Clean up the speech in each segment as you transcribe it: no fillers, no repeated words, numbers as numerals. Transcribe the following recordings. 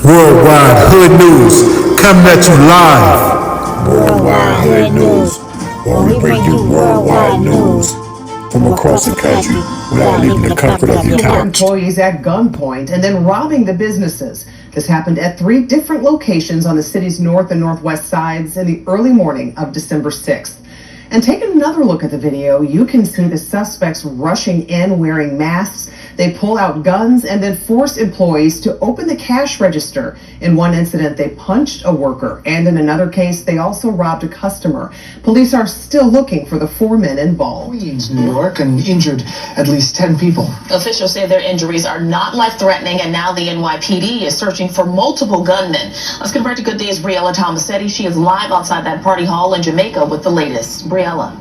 Worldwide Hood News coming at you live. Worldwide Hood News, where we bring you worldwide news from across the country without leaving the comfort of your couch. Employees at gunpoint and then robbing the businesses. This happened at 3 different locations on the city's north and northwest sides in the early morning of December 6th. And taking another look at the video, you can see the suspects rushing in wearing masks. They pull out guns and then force employees to open the cash register. In one incident, they punched a worker, and in another case, they also robbed a customer. Police are still looking for the 4 men involved. Queens, New York, and injured at least 10 people. Officials say their injuries are not life-threatening, and now the NYPD is searching for multiple gunmen. Let's get right to Good Day's Briella Tomasetti. She is live outside that party hall in Jamaica with the latest. Briella.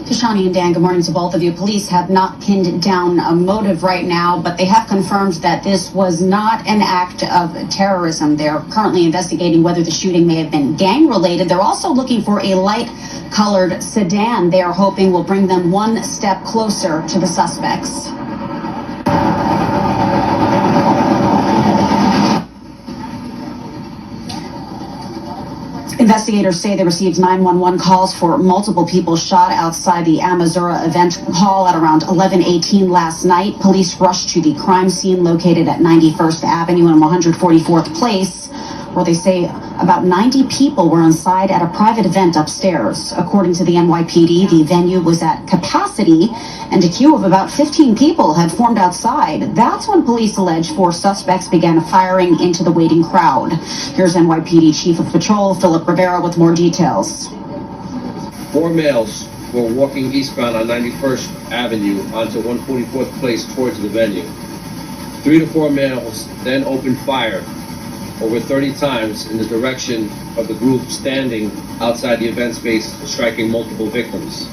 Tishani and Dan, good morning to both of you. Police have not pinned down a motive right now, but they have confirmed that this was not an act of terrorism. They're currently investigating whether the shooting may have been gang-related. They're also looking for a light-colored sedan they are hoping will bring them one step closer to the suspects. Investigators say they received 911 calls for multiple people shot outside the Amazura event hall at around 11:18 last night. Police rushed to the crime scene located at 91st Avenue and 144th Place, where they say about 90 people were inside at a private event upstairs. According to the NYPD, the venue was at capacity and a queue of about 15 people had formed outside. That's when police allege 4 suspects began firing into the waiting crowd. Here's NYPD Chief of Patrol Philip Rivera with more details. 4 males were walking eastbound on 91st Avenue onto 144th Place towards the venue. 3 to 4 males then opened fire over 30 times in the direction of the group standing outside the event space, striking multiple victims.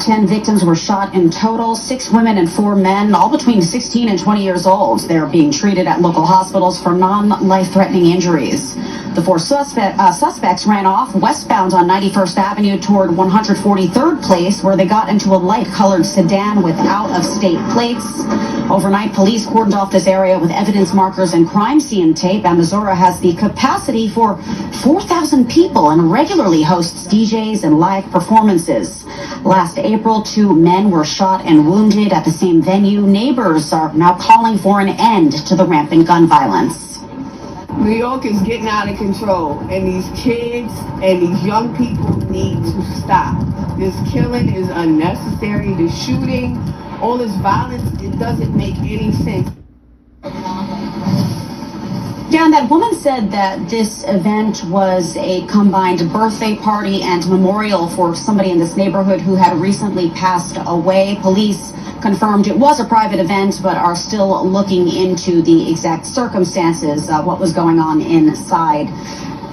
10 victims were shot in total, 6 women and 4 men, all between 16 and 20 years old. They're being treated at local hospitals for non-life-threatening injuries. The 4 suspects ran off westbound on 91st Avenue toward 143rd Place, where they got into a light-colored sedan with out-of-state plates. Overnight, police cordoned off this area with evidence markers and crime scene tape. Amazura has the capacity for 4,000 people and regularly hosts DJs and live performances. Last April, 2 men were shot and wounded at the same venue. Neighbors are now calling for an end to the rampant gun violence. New York is getting out of control, and these kids and these young people need to stop. This killing is unnecessary. The shooting, all this violence, it doesn't make any sense. Dan, that woman said that this event was a combined birthday party and memorial for somebody in this neighborhood who had recently passed away. Police confirmed it was a private event, but are still looking into the exact circumstances, what was going on inside.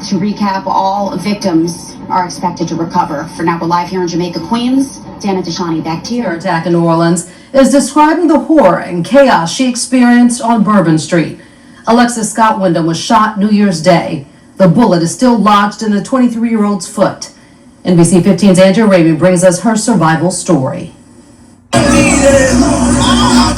To recap, all victims are expected to recover. For now, we're live here in Jamaica, Queens. Dana Tishani, back to you. Her attack in New Orleans is describing the horror and chaos she experienced on Bourbon Street. Alexis Scott Wyndham was shot New Year's Day. The bullet is still lodged in the 23-year-old's foot. NBC 15's Andrea Raby brings us her survival story.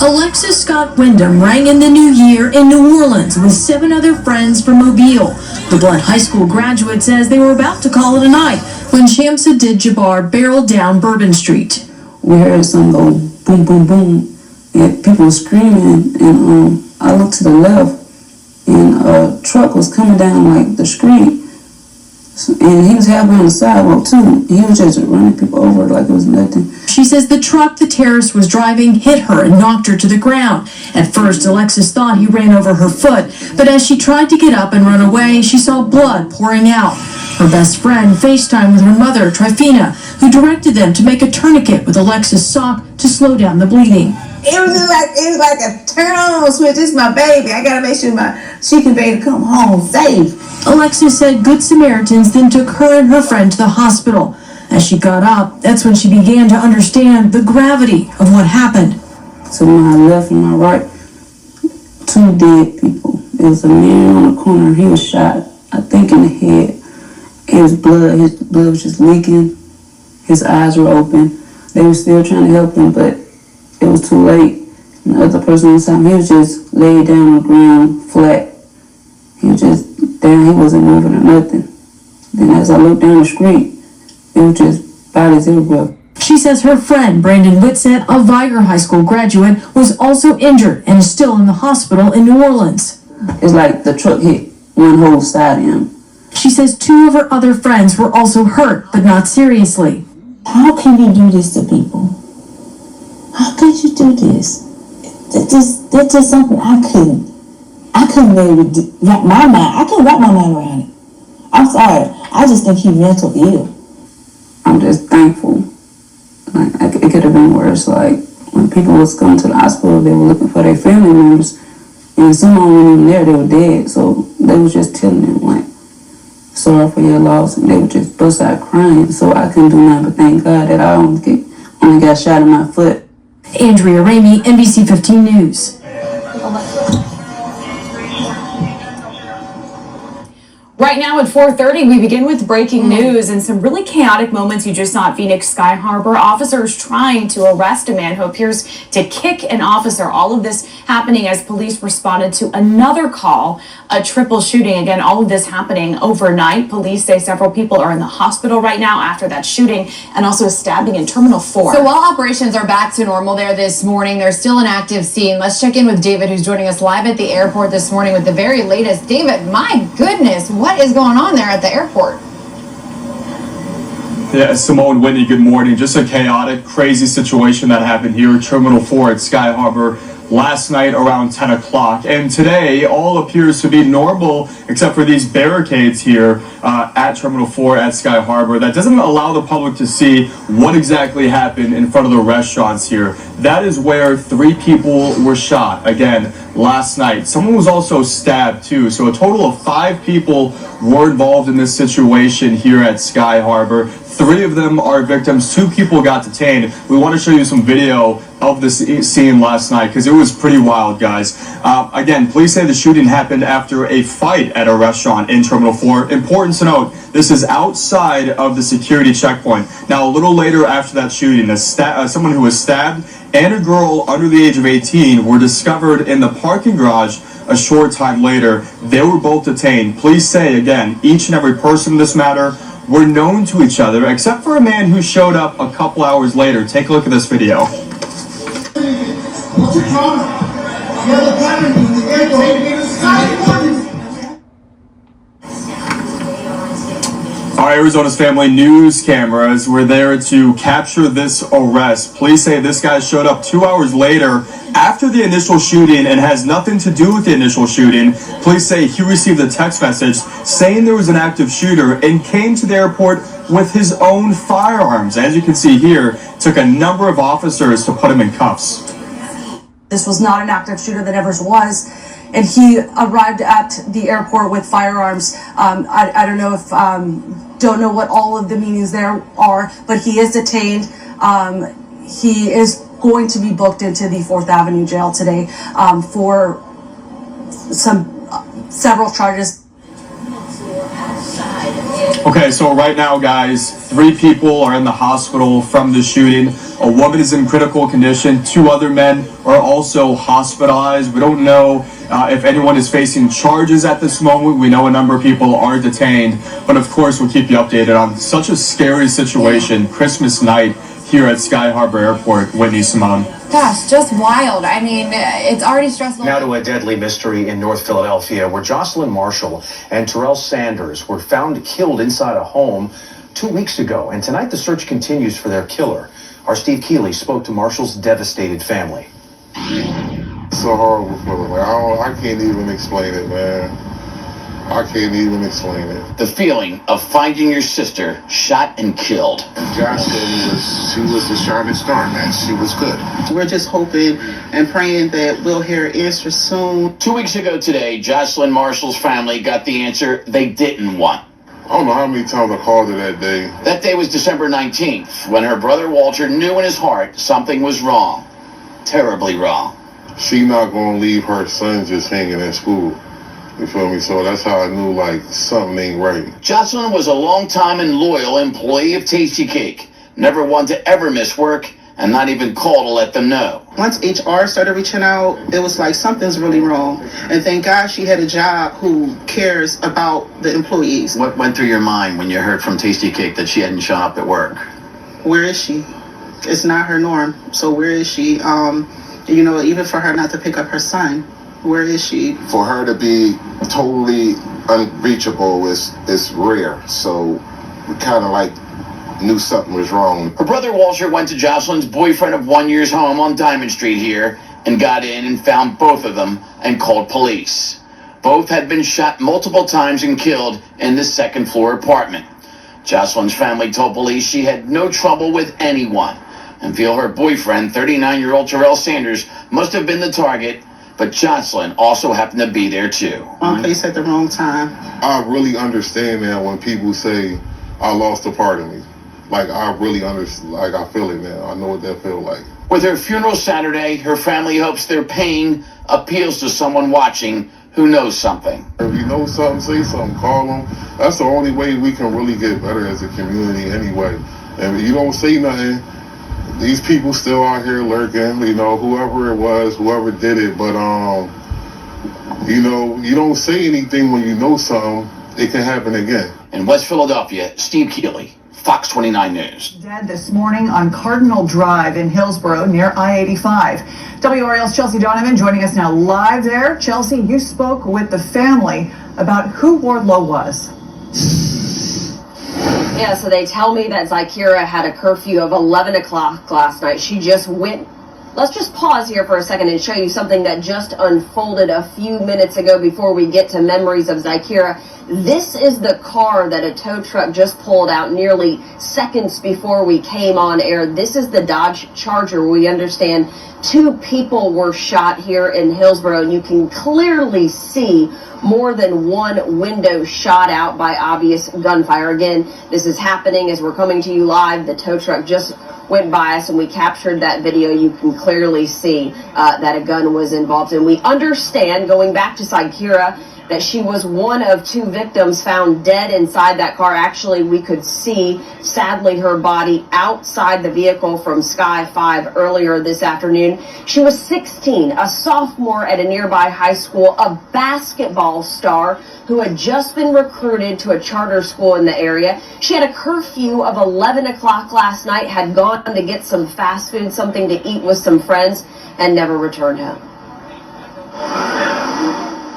Alexis Scott Wyndham rang in the new year in New Orleans with 7 other friends from Mobile. The Blount High School graduate says they were about to call it a night when Shamsuddin Jabbar barreled down Bourbon Street. We heard some go boom, boom, boom, and people were screaming, and I looked to the left, and a truck was coming down like the street, and he was halfway on the sidewalk too. He was just running people over like it was nothing. She says the truck the terrorist was driving hit her and knocked her to the ground. At first, Alexis thought he ran over her foot, but as she tried to get up and run away, she saw blood pouring out. Her best friend FaceTimed with her mother, Trifina, who directed them to make a tourniquet with Alexis' sock to slow down the bleeding. It was like a turn on switch. This is my baby. I gotta make sure she can be able to come home safe. Alexis said Good Samaritans then took her and her friend to the hospital. As she got up, that's when she began to understand the gravity of what happened. To my left and my right, 2 dead people. There was a man on the corner. He was shot, I think, in the head. His blood was just leaking. His eyes were open. They were still trying to help him, but it was too late. And the other person inside me, he was just laid down on the ground, flat. He was just down, he wasn't moving or nothing. Then as I looked down the street, it was just bodies everywhere. She says her friend, Brandon Whitsett, a Viger High School graduate, was also injured and is still in the hospital in New Orleans. It's like the truck hit one whole side of him. She says 2 of her other friends were also hurt, but not seriously. How can you do this to people? How could you do this? That's just something I couldn't really wrap my mind. I couldn't wrap my mind around it. I'm sorry. I just think he's mental ill. I'm just thankful. Like, it could have been worse. Like, when people was going to the hospital, they were looking for their family members, and someone wasn't even there, they were dead. So they was just telling them, like, sorry for your loss, and they would just bust out crying. So I couldn't do nothing but thank God that I only got shot in my foot. Andrea Ramey, NBC 15 News. Right now at 4:30, we begin with breaking news and some really chaotic moments you just saw at Phoenix Sky Harbor. Officers trying to arrest a man who appears to kick an officer. All of this happening as police responded to another call, a triple shooting. Again, all of this happening overnight. Police say several people are in the hospital right now after that shooting, and also a stabbing in Terminal 4. So while operations are back to normal there this morning, there's still an active scene. Let's check in with David, who's joining us live at the airport this morning with the very latest. David, my goodness, what is going on there at the airport? Yeah, Simone, Whitney, good morning. Just a chaotic, crazy situation that happened here at Terminal 4 at Sky Harbor last night around 10 o'clock. And today, all appears to be normal, except for these barricades here at Terminal 4 at Sky Harbor. That doesn't allow the public to see what exactly happened in front of the restaurants here. That is where 3 people were shot, again, last night. Someone was also stabbed, too. So a total of 5 people were involved in this situation here at Sky Harbor. 3 of them are victims. 2 people got detained. We want to show you some video of this scene last night because it was pretty wild, guys. Again, police say the shooting happened after a fight at a restaurant in Terminal 4. Important to note, this is outside of the security checkpoint. Now, a little later after that shooting, someone who was stabbed and a girl under the age of 18 were discovered in the parking garage a short time later. They were both detained. Police say, again, each and every person in this matter were known to each other, except for a man who showed up a couple hours later. Take a look at this video. Our Arizona's Family News cameras were there to capture this arrest. Police say this guy showed up 2 hours later after the initial shooting and has nothing to do with the initial shooting. Police say he received a text message saying there was an active shooter and came to the airport with his own firearms. As you can see here, it took a number of officers to put him in cuffs. This was not an active shooter that Evers was, and he arrived at the airport with firearms. I don't know if, don't know what all of the meanings there are, but he is detained. He is going to be booked into the 4th Avenue jail today for several charges. Okay, so right now, guys, 3 people are in the hospital from the shooting. A woman is in critical condition. 2 other men are also hospitalized. We don't know if anyone is facing charges at this moment. We know a number of people are detained. But of course, we'll keep you updated on such a scary situation, Christmas night here at Sky Harbor Airport. Whitney, Simone. Gosh, just wild. I mean, it's already stressful. Now to a deadly mystery in North Philadelphia, where Jocelyn Marshall and Terrell Sanders were found killed inside a home 2 weeks ago. And tonight the search continues for their killer. Our Steve Keeley spoke to Marshall's devastated family. So horrible feeling. I can't even explain it, man. I can't even explain it. The feeling of finding your sister shot and killed. Jocelyn she was the shining star, man. She was good. We're just hoping and praying that we'll hear answers soon. 2 weeks ago today, Jocelyn Marshall's family got the answer they didn't want. I don't know how many times I called her that day. That day was December 19th, when her brother Walter knew in his heart something was wrong. Terribly wrong. She not gonna leave her son just hanging at school. You feel me? So that's how I knew, like, something ain't right. Jocelyn was a long-time and loyal employee of Tasty Cake. Never one to ever miss work and not even call to let them know. Once HR started reaching out, it was like something's really wrong. And thank God she had a job who cares about the employees. What went through your mind when you heard from Tastykake that she hadn't shown up at work? Where is she? It's not her norm. So where is she? Even for her not to pick up her son, where is she? For her to be totally unreachable is rare. So we kind of like knew something was wrong. Her brother Walter went to Jocelyn's boyfriend of 1 year's home on Diamond Street here and got in and found both of them and called police. Both had been shot multiple times and killed in the second floor apartment. Jocelyn's family told police she had no trouble with anyone and feel her boyfriend, 39-year-old Terrell Sanders, must have been the target, but Jocelyn also happened to be there too. Wrong place at the wrong time. I really understand now when people say, I lost a part of me. Like, I really understand, like, I feel it now. I know what that feels like. With her funeral Saturday, her family hopes their pain appeals to someone watching who knows something. If you know something, say something, call them. That's the only way we can really get better as a community anyway. And if you don't say nothing, these people still out here lurking, whoever it was, whoever did it. But, you don't say anything when you know something, it can happen again. In West Philadelphia, Steve Keeley, Fox 29 News. Dead this morning on Cardinal Drive in Hillsborough near I-85. WRAL's Chelsea Donovan joining us now live there. Chelsea, you spoke with the family about who Wardlow was. Yeah, so they tell me that Zykira had a curfew of 11 o'clock last night. She just went. Let's just pause here for a second and show you something that just unfolded a few minutes ago before we get to memories of Zykira. This is the car that a tow truck just pulled out nearly seconds before we came on air. This is the Dodge Charger. We understand 2 people were shot here in Hillsborough, and you can clearly see more than one window shot out by obvious gunfire. Again, this is happening as we're coming to you live. The tow truck just went by us and we captured that video. You can clearly see that a gun was involved. And we understand, going back to Zykira, that she was one of 2 victims found dead inside that car. Actually, we could see, sadly, her body outside the vehicle from Sky 5 earlier this afternoon. She was 16, a sophomore at a nearby high school, a basketball star who had just been recruited to a charter school in the area. She had a curfew of 11 o'clock last night, had gone to get some fast food, something to eat with some friends, and never returned home.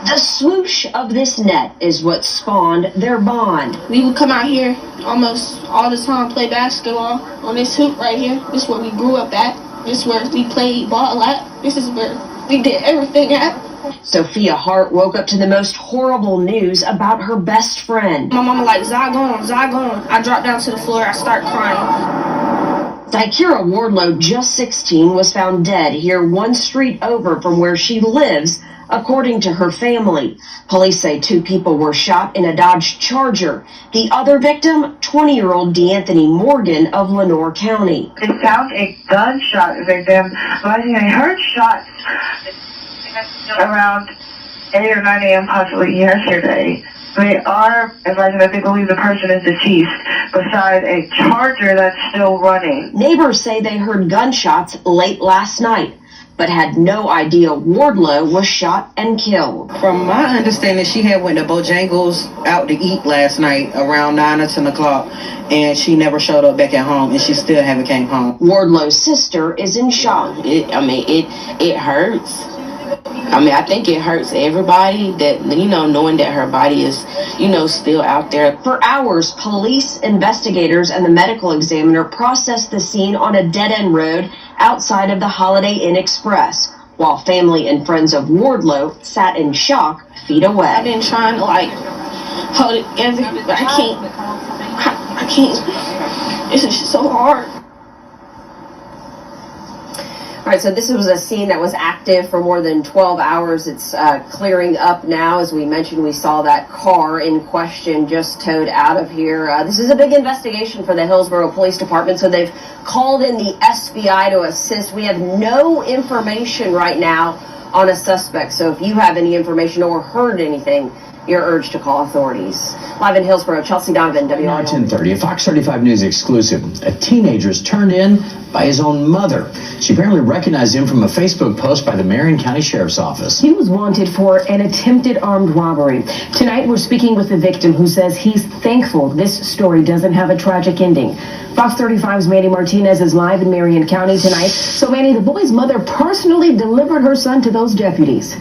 The swoosh of this net is what spawned their bond. We would come out here almost all the time, play basketball on this hoop right here. This is where we grew up at. This is where we played ball at. This is where we did everything at. Sophia Hart woke up to the most horrible news about her best friend. My mama like, Zai gone. I dropped down to the floor. I start crying. Zykira Wardlow, just 16, was found dead here 1 street over from where she lives, according to her family. Police say 2 people were shot in a Dodge Charger. The other victim, 20-year-old D'Anthony Morgan of Lenoir County. They found a gunshot victim, but I heard shots around 8 or 9 a.m. possibly yesterday. They are advising that they believe the person is deceased beside a Charger that's still running. Neighbors say they heard gunshots late last night, but had no idea Wardlow was shot and killed. From my understanding, she had went to Bojangles out to eat last night around 9 or 10 o'clock, and she never showed up back at home, and she still haven't came home. Wardlow's sister is in shock. It hurts. I think it hurts everybody that, knowing that her body is, still out there. For hours, police, investigators, and the medical examiner processed the scene on a dead-end road outside of the Holiday Inn Express, while family and friends of Wardlow sat in shock feet away. I've been trying to, hold it together, but I can't. It's just so hard. All right, so this was a scene that was active for more than 12 hours. It's clearing up now. As we mentioned, we saw that car in question just towed out of here. This is a big investigation for the Hillsborough Police Department, so they've called in the SBI to assist. We have no information right now on a suspect, so if you have any information or heard anything, You're urged to call authorities. Live in Hillsborough, Chelsea Donovan, WRL. 10:30, a Fox 35 News exclusive. A teenager is turned in by his own mother. She apparently recognized him from a Facebook post by the Marion County Sheriff's Office. He was wanted for an attempted armed robbery. Tonight, we're speaking with the victim who says he's thankful this story doesn't have a tragic ending. Fox 35's Manny Martinez is live in Marion County tonight. So, Manny, the boy's mother personally delivered her son to those deputies.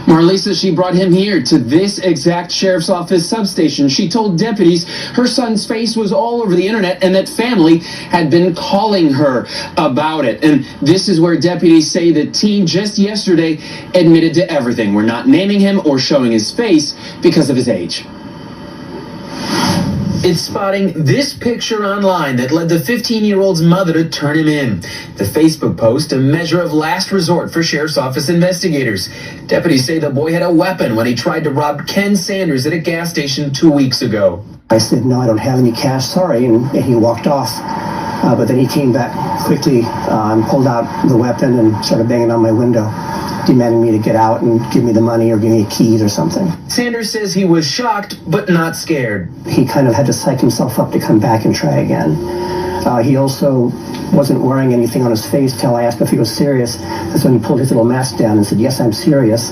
Marlisa, she brought him here to this exact sheriff's office substation. She told deputies her son's face was all over the internet and that family had been calling her about it. And this is where deputies say the teen just yesterday admitted to everything. We're not naming him or showing his face because of his age. It's spotting this picture online that led the 15-year-old's mother to turn him in. The Facebook post, a measure of last resort for Sheriff's Office investigators. Deputies say the boy had a weapon when he tried to rob Ken Sanders at a gas station 2 weeks ago. I said, no, I don't have any cash, sorry, and he walked off. But then he came back quickly and pulled out the weapon and started banging on my window, demanding me to get out and give me the money or give me keys or something. Sanders says he was shocked, but not scared. He kind of had to psych himself up to come back and try again. He also wasn't wearing anything on his face till I asked if he was serious. That's when he pulled his little mask down and said, yes, I'm serious.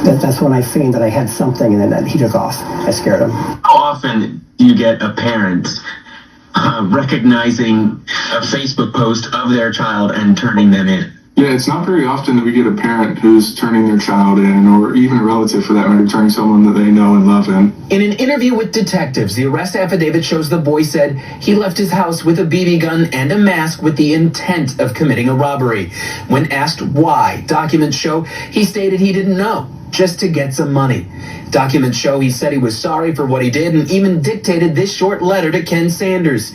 That's when I feigned that I had something, and then he took off. I scared him. How often do you get a parent recognizing a Facebook post of their child and turning them in? Yeah, it's not very often that we get a parent who's turning their child in, or even a relative for that matter, turning someone that they know and love in. In an interview with detectives, the arrest affidavit shows the boy said he left his house with a BB gun and a mask with the intent of committing a robbery. When asked why, documents show he stated he didn't know, just to get some money. Documents show he said he was sorry for what he did and even dictated this short letter to Ken Sanders.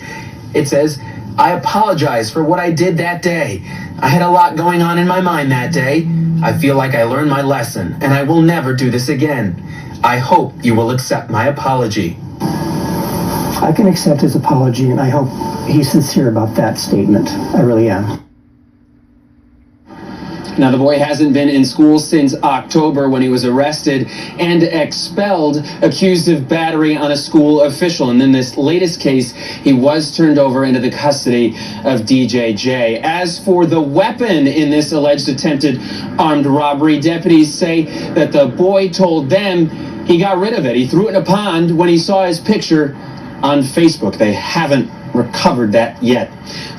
It says, I apologize for what I did that day. I had a lot going on in my mind that day. I feel like I learned my lesson and I will never do this again. I hope you will accept my apology. I can accept his apology, and I hope he's sincere about that statement. I really am. Now, the boy hasn't been in school since October when he was arrested and expelled, accused of battery on a school official. And in this latest case, he was turned over into the custody of DJJ. As for the weapon in this alleged attempted armed robbery, deputies say that the boy told them he got rid of it. He threw it in a pond when he saw his picture on Facebook. They haven't recovered that yet.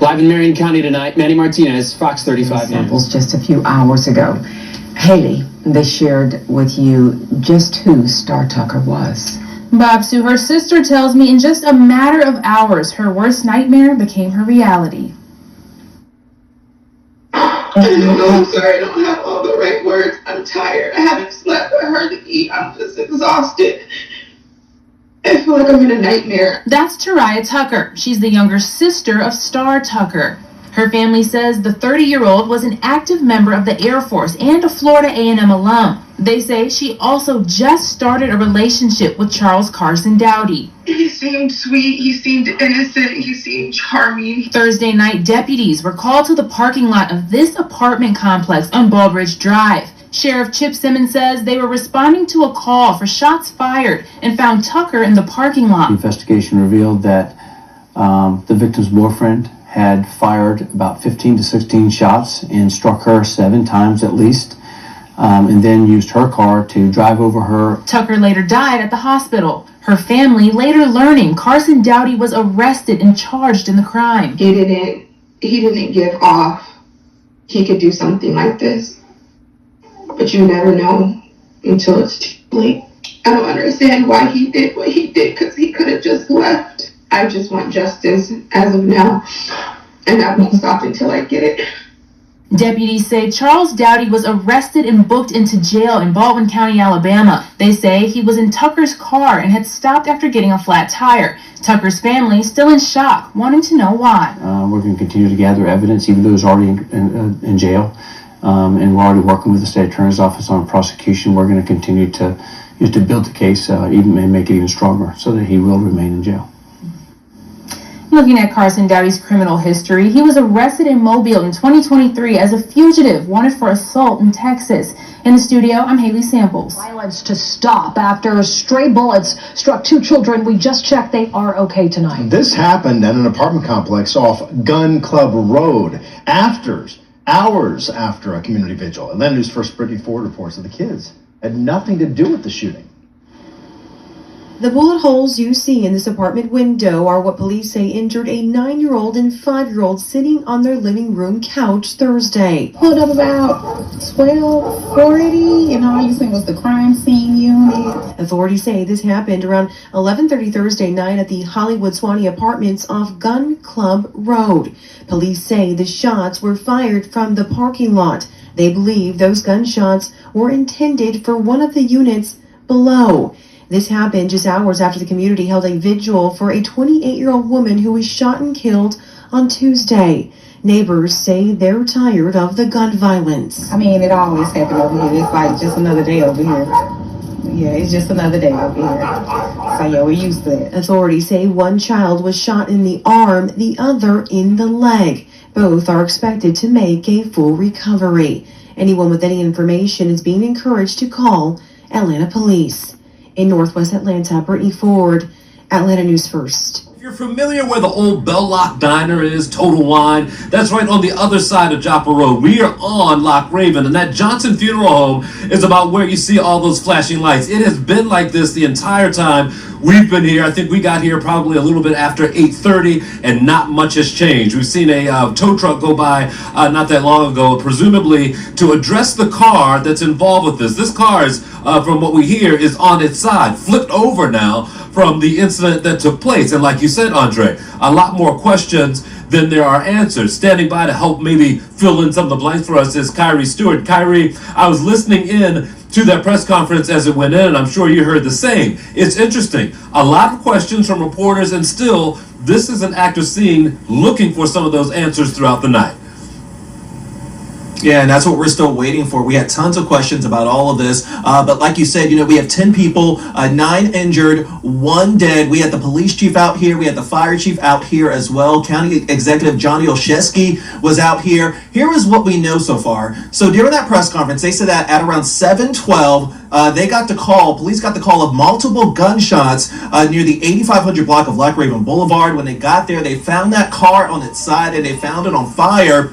Live in Marion County tonight, Manny Martinez, Fox 35 samples News. just a few hours ago. Haley, they shared with you just who Star Tucker was. Bob Sue, her sister tells me in just a matter of hours, her worst nightmare became her reality. I'm sorry, I don't have all the right words. I'm tired. I haven't slept. I hardly eat. I'm just exhausted. I feel like I'm in a nightmare. That's Tariah Tucker. She's the younger sister of Star Tucker. Her family says the 30-year-old was an active member of the Air Force and a Florida A&M alum. They say she also just started a relationship with Charles Carson Dowdy. He seemed sweet. He seemed innocent. He seemed charming. Thursday night, deputies were called to the parking lot of this apartment complex on Baldridge Drive. Sheriff Chip Simmons says they were responding to a call for shots fired and found Tucker in the parking lot. The investigation revealed that the victim's boyfriend had fired about 15 to 16 shots and struck her 7 times at least, and then used her car to drive over her. Tucker later died at the hospital. Her family later learning Carson Dowdy was arrested and charged in the crime. He didn't give off he could do something like this. But you never know until it's too late. I don't understand why he did what he did, because he could have just left. I just want justice as of now, and I won't stop until I get it. Deputies say Charles Dowdy was arrested and booked into jail in Baldwin County, Alabama. They say he was in Tucker's car and had stopped after getting a flat tire. Tucker's family still in shock, wanting to know why. We're going to continue to gather evidence, even though he's already in jail. And we're already working with the state attorney's office on prosecution. We're going to continue to build the case, even and make it even stronger, so that he will remain in jail. Looking at Carson Dowdy's criminal history, he was arrested in Mobile in 2023 as a fugitive wanted for assault in Texas. In the studio, I'm Haley Samples. Violence to stop after stray bullets struck 2 children. We just checked they are okay tonight. This happened at an apartment complex off Gun Club Road hours after a community vigil. Atlanta News First Brittany Ford reports that the kids had nothing to do with the shooting. The bullet holes you see in this apartment window are what police say injured a 9-year-old and 5-year-old sitting on their living room couch Thursday. Pulled up about 12:40, and all you seen was the crime scene unit. Authorities say this happened around 11:30 Thursday night at the Hollywood Swanee Apartments off Gun Club Road. Police say the shots were fired from the parking lot. They believe those gunshots were intended for one of the units below. This happened just hours after the community held a vigil for a 28-year-old woman who was shot and killed on Tuesday. Neighbors say they're tired of the gun violence. I mean, it always happens over here. It's like just another day over here. Yeah, it's just another day over here. So yeah, we're used to it. Authorities say one child was shot in the arm, the other in the leg. Both are expected to make a full recovery. Anyone with any information is being encouraged to call Atlanta Police. In Northwest Atlanta, Brittany Ford, Atlanta News First. If you're familiar where the old Bell Lock Diner is, Total Wine, that's right on the other side of Joppa Road. We are on Loch Raven, and that Johnson Funeral Home is about where you see all those flashing lights. It has been like this the entire time we've been here. I think we got here probably a little bit after 8:30, and not much has changed. We've seen a tow truck go by not that long ago, presumably to address the car that's involved with this. This car is, from what we hear, is on its side, flipped over now from the incident that took place. And like you said, Andre, a lot more questions than there are answers. Standing by to help maybe fill in some of the blanks for us is Kyrie Stewart. Kyrie, I was listening in to that press conference as it went in, and I'm sure you heard the same. It's interesting. A lot of questions from reporters, and still, this is an active scene looking for some of those answers throughout the night. Yeah, and that's what we're still waiting for. We had tons of questions about all of this, but like you said, we have 10 people, 9 injured, 1 dead. We had the police chief out here. We had the fire chief out here as well. County Executive Johnny Olszewski was out here. Here is what we know so far. So during that press conference, they said that at around 7:12, police got the call of multiple gunshots near the 8500 block of Loch Raven Boulevard. When they got there, they found that car on its side, and they found it on fire.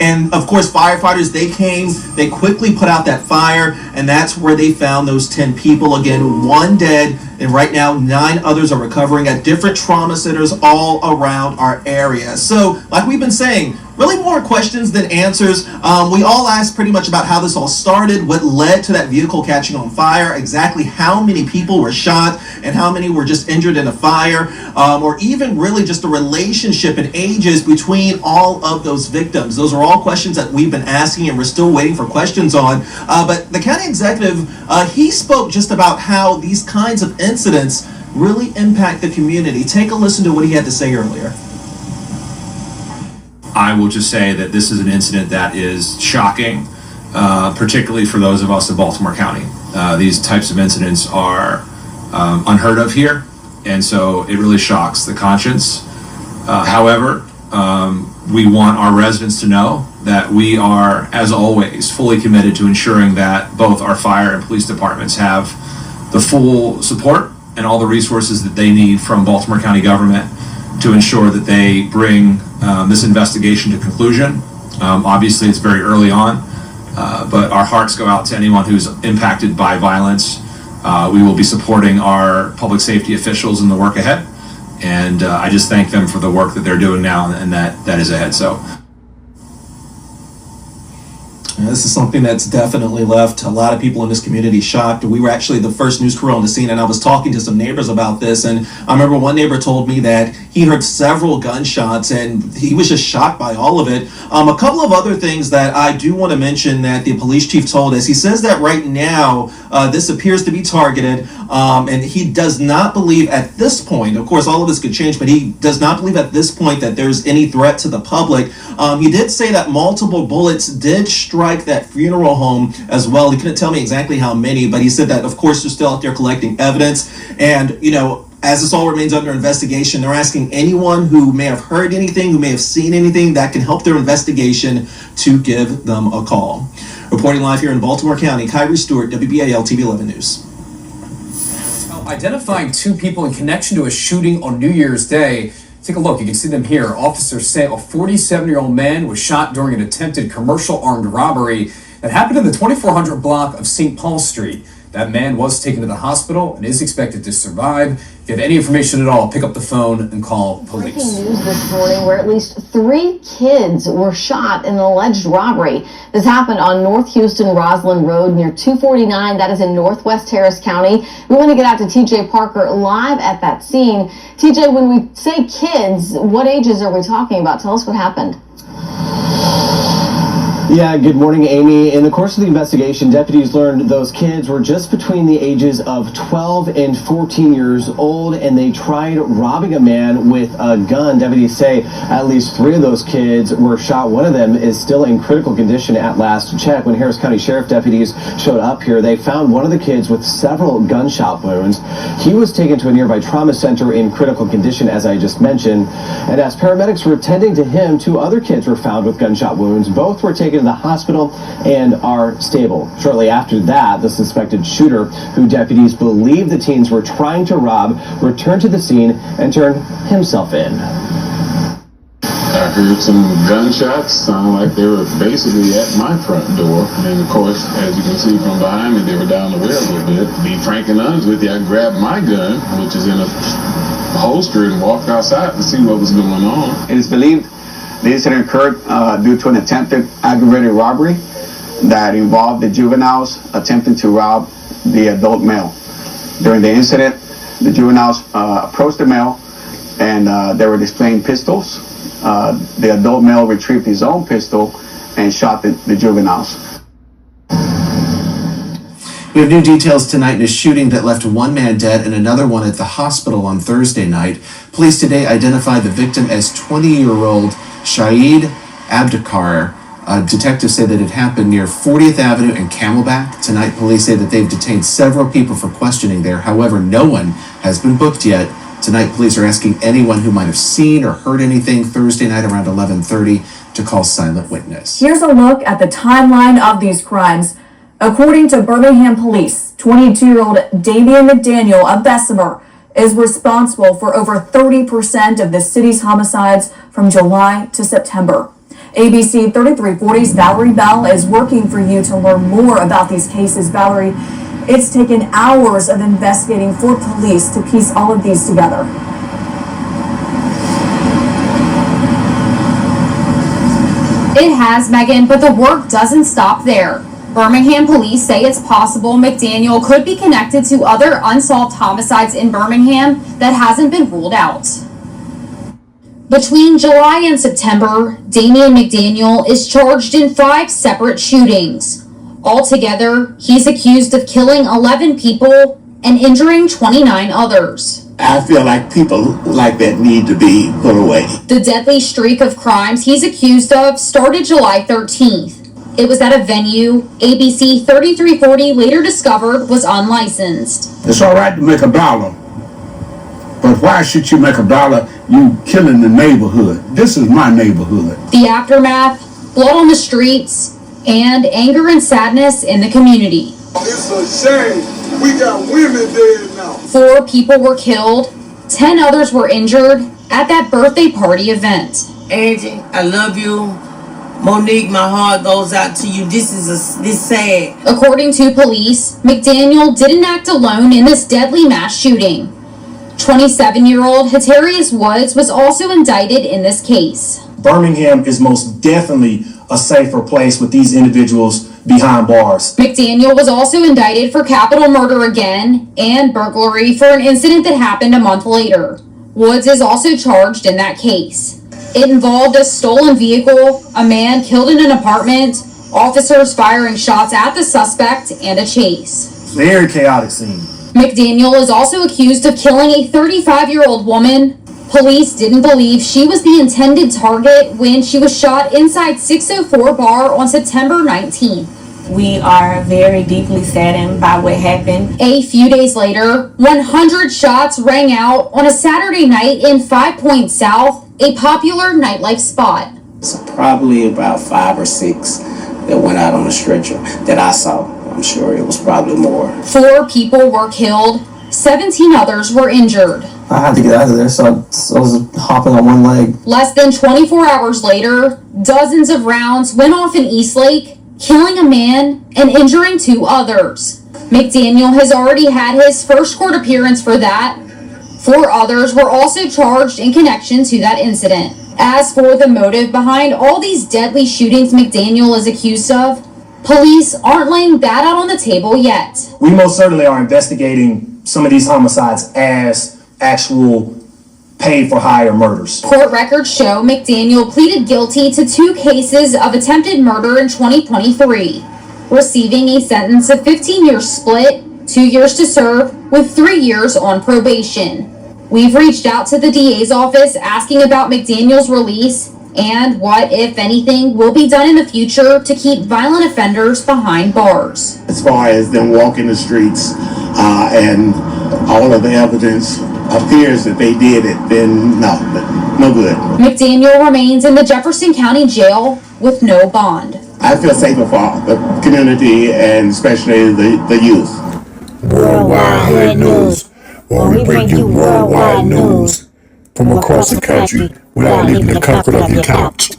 And of course, firefighters, they came, they quickly put out that fire, and that's where they found those 10 people. Again, 1 dead, and right now 9 others are recovering at different trauma centers all around our area. So, like we've been saying, really more questions than answers. We all asked pretty much about how this all started, what led to that vehicle catching on fire, exactly how many people were shot, and how many were just injured in a fire, or even really just the relationship and ages between all of those victims. Those are all questions that we've been asking, and we're still waiting for questions on. But the county executive, he spoke just about how these kinds of incidents really impact the community. Take a listen to what he had to say earlier. I will just say that this is an incident that is shocking, particularly for those of us in Baltimore County. These types of incidents are unheard of here, and so it really shocks the conscience. However, we want our residents to know that we are, as always, fully committed to ensuring that both our fire and police departments have the full support and all the resources that they need from Baltimore County government to ensure that they bring this investigation to conclusion. Obviously, it's very early on, but our hearts go out to anyone who's impacted by violence. We will be supporting our public safety officials in the work ahead, and I just thank them for the work that they're doing now and that is ahead. So. This is something that's definitely left a lot of people in this community shocked. We were actually the first news crew on the scene, and I was talking to some neighbors about this, and I remember one neighbor told me that he heard several gunshots and he was just shocked by all of it. A couple of other things that I do want to mention that the police chief told us. He says that right now this appears to be targeted, and he does not believe at this point, of course all of this could change, but he does not believe at this point that there's any threat to the public. He did say that multiple bullets did strike that funeral home as well. He couldn't tell me exactly how many, but he said that of course they're still out there collecting evidence. And As this all remains under investigation, they're asking anyone who may have heard anything, who may have seen anything that can help their investigation to give them a call. Reporting live here in Baltimore County, Kyrie Stewart, WBAL TV 11 News. Identifying two people in connection to a shooting on New Year's Day. Take a look. You can see them here. Officers say a 47-year-old man was shot during an attempted commercial armed robbery that happened in the 2400 block of St. Paul Street. That man was taken to the hospital and is expected to survive. If you have any information at all, pick up the phone and call police. Breaking news this morning where at least 3 kids were shot in an alleged robbery. This happened on North Houston Roslyn Road near 249. That is in Northwest Harris County. We want to get out to TJ Parker live at that scene. TJ, when we say kids, what ages are we talking about? Tell us what happened. Yeah, good morning, Amy. In the course of the investigation, deputies learned those kids were just between the ages of 12 and 14 years old, and they tried robbing a man with a gun. Deputies say at least 3 of those kids were shot. One of them is still in critical condition at last check. When Harris County Sheriff deputies showed up here, they found one of the kids with several gunshot wounds. He was taken to a nearby trauma center in critical condition, as I just mentioned. And as paramedics were attending to him, 2 other kids were found with gunshot wounds. Both were taken to the hospital and are stable. Shortly after that, the suspected shooter, who deputies believe the teens were trying to rob, returned to the scene and turned himself in. I heard some gunshots sound like they were basically at my front door. And of course, as you can see from behind me, they were down the way a little bit. To be frank and honest with you, I grabbed my gun, which is in a holster, and walked outside to see what was going on. It is believed the incident occurred due to an attempted aggravated robbery that involved the juveniles attempting to rob the adult male. During the incident, the juveniles approached the male and they were displaying pistols. The adult male retrieved his own pistol and shot the juveniles. We have new details tonight in a shooting that left one man dead and another one at the hospital on Thursday night. Police today identified the victim as 20-year-old Shahid Abdikar. Detectives say that it happened near 40th Avenue and Camelback. Tonight, police say that they've detained several people for questioning there. However, no one has been booked yet. Tonight, police are asking anyone who might have seen or heard anything Thursday night around 11:30 to call silent witness. Here's a look at the timeline of these crimes. According to Birmingham police, 22-year-old Damian McDaniel of Bessemer is responsible for over 30% of the city's homicides from July to September. ABC 3340's Valerie Bell is working for you to learn more about these cases. Valerie, it's taken hours of investigating for police to piece all of these together. It has, Megan, but the work doesn't stop there. Birmingham police say it's possible McDaniel could be connected to other unsolved homicides in Birmingham that hasn't been ruled out. Between July and September, Damian McDaniel is charged in 5 separate shootings. Altogether, he's accused of killing 11 people and injuring 29 others. I feel like people like that need to be put away. The deadly streak of crimes he's accused of started July 13th. It was at a venue ABC 3340 later discovered was unlicensed. It's all right to make $1, but why should you make $1 you killing the neighborhood? This is my neighborhood. The aftermath, blood on the streets, and anger and sadness in the community. It's a shame. We got women dead now. 4 people were killed, 10 others were injured at that birthday party event. Angie, I love you. Monique, my heart goes out to you. This is sad. According to police, McDaniel didn't act alone in this deadly mass shooting. 27-year-old Hatarius Woods was also indicted in this case. Birmingham is most definitely a safer place with these individuals behind bars. McDaniel was also indicted for capital murder again and burglary for an incident that happened a month later. Woods is also charged in that case. It involved a stolen vehicle, a man killed in an apartment, officers firing shots at the suspect, and a chase. Very chaotic scene. McDaniel is also accused of killing a 35-year-old woman. Police didn't believe she was the intended target when she was shot inside 604 Bar on September 19th. We are very deeply saddened by what happened. A few days later, 100 shots rang out on a Saturday night in 5 Point South, a popular nightlife spot. Probably about 5 or 6 that went out on a stretcher that I saw. I'm sure it was probably more. 4 people were killed, 17 others were injured. I had to get out of there, so I was hopping on one leg. Less than 24 hours later, dozens of rounds went off in Eastlake, killing a man and injuring 2 others. McDaniel has already had his first court appearance for that. 4 others were also charged in connection to that incident. As for the motive behind all these deadly shootings McDaniel is accused of, police aren't laying that out on the table yet. We most certainly are investigating some of these homicides as actual paid-for-hire murders. Court records show McDaniel pleaded guilty to 2 cases of attempted murder in 2023, receiving a sentence of 15 years split, 2 years to serve, with 3 years on probation. We've reached out to the DA's office asking about McDaniel's release and what, if anything, will be done in the future to keep violent offenders behind bars. As far as them walking the streets and all of the evidence appears that they did it, then no good. McDaniel remains in the Jefferson County Jail with no bond. I feel safer for the community and especially the youth. Worldwide Hood News, where we bring you worldwide news from across the country without leaving the comfort of your couch.